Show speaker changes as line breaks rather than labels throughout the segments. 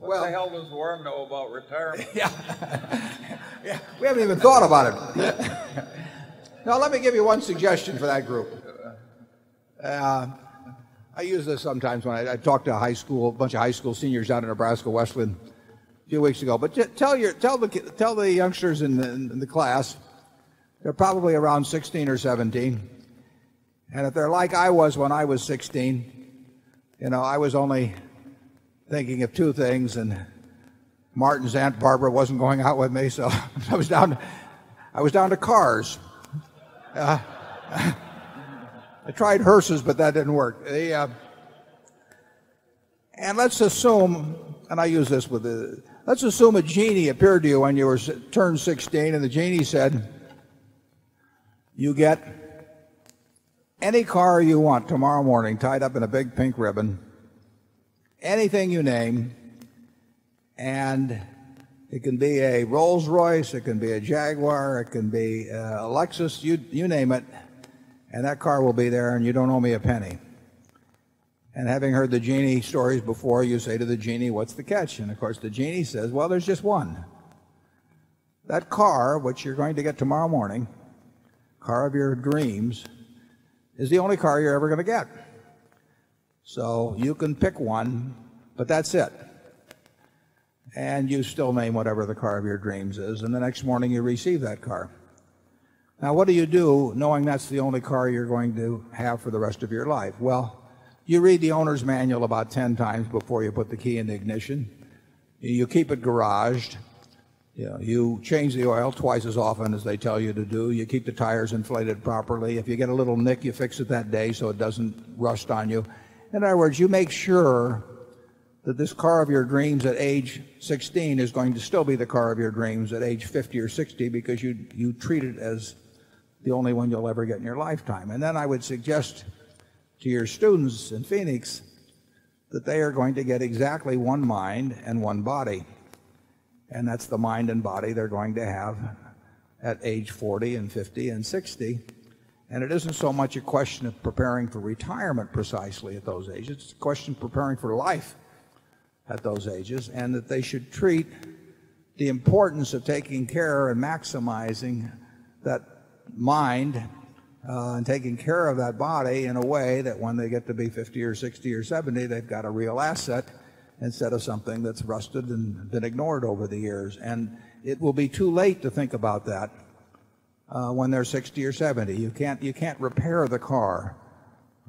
What the hell does Warren know about retirement?
Yeah. Yeah, we haven't even thought about it. Now, let me give you one suggestion for that group. I use this sometimes when I talk to a bunch of high school seniors out in Nebraska, Westland, a few weeks ago. But tell the youngsters in the class, they're probably around 16 or 17. And if they're like I was when I was 16, I was only thinking of two things, and Martin's Aunt Barbara wasn't going out with me, so I was down to cars. I tried hearses, but that didn't work. And let's assume, and I use this let's assume a genie appeared to you when you turned 16, and the genie said, you get any car you want tomorrow morning tied up in a big pink ribbon, anything you name, and it can be a Rolls Royce, it can be a Jaguar, it can be a Lexus, you name it, and that car will be there and you don't owe me a penny. And having heard the genie stories before, you say to the genie, what's the catch? And of course the genie says, well, there's just one. That car, which you're going to get tomorrow morning, car of your dreams, is the only car you're ever going to get. So you can pick one, but that's it. And you still name whatever the car of your dreams is, and the next morning you receive that car. Now, what do you do knowing that's the only car you're going to have for the rest of your life? Well, you read the owner's manual about 10 times before you put the key in the ignition. You keep it garaged. You change the oil twice as often as they tell you to do. You keep the tires inflated properly. If you get a little nick, you fix it that day so it doesn't rust on you. In other words, you make sure that this car of your dreams at age 16 is going to still be the car of your dreams at age 50 or 60 because you treat it as the only one you'll ever get in your lifetime. And then I would suggest to your students in Phoenix that they are going to get exactly one mind and one body. And that's the mind and body they're going to have at age 40 and 50 and 60. And it isn't so much a question of preparing for retirement precisely at those ages. It's a question of preparing for life at those ages, and that they should treat the importance of taking care and maximizing that mind and taking care of that body in a way that when they get to be 50 or 60 or 70, they've got a real asset instead of something that's rusted and been ignored over the years. And it will be too late to think about that when they're 60 or 70. You can't repair the car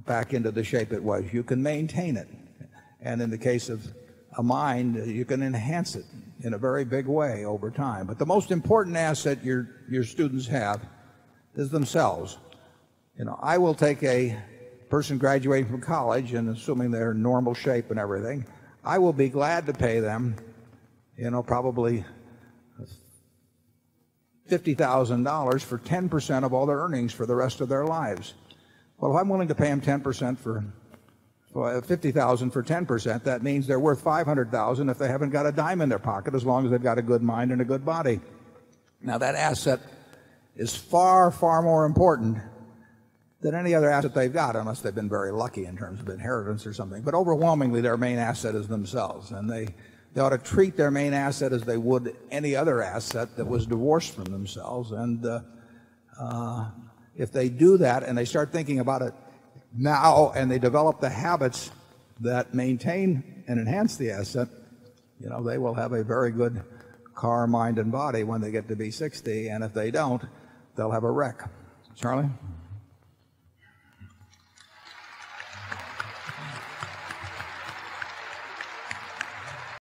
back into the shape it was. You can maintain it. And in the case of a mind, you can enhance it in a very big way over time. But the most important asset your students have is themselves. I will take a person graduating from college, and assuming they're in normal shape and everything, I will be glad to pay them, probably $50,000 for 10% of all their earnings for the rest of their lives. Well, if I'm willing to pay them 10% for $50,000 for 10%, that means they're worth $500,000 if they haven't got a dime in their pocket, as long as they've got a good mind and a good body. Now, that asset is far, far more important than any other asset they've got, unless they've been very lucky in terms of inheritance or something. But overwhelmingly, their main asset is themselves, and they ought to treat their main asset as they would any other asset that was divorced from themselves. And if they do that and they start thinking about it now, and they develop the habits that maintain and enhance the asset, they will have a very good car, mind, and body when they get to be 60. And if they don't, they'll have a wreck. Charlie?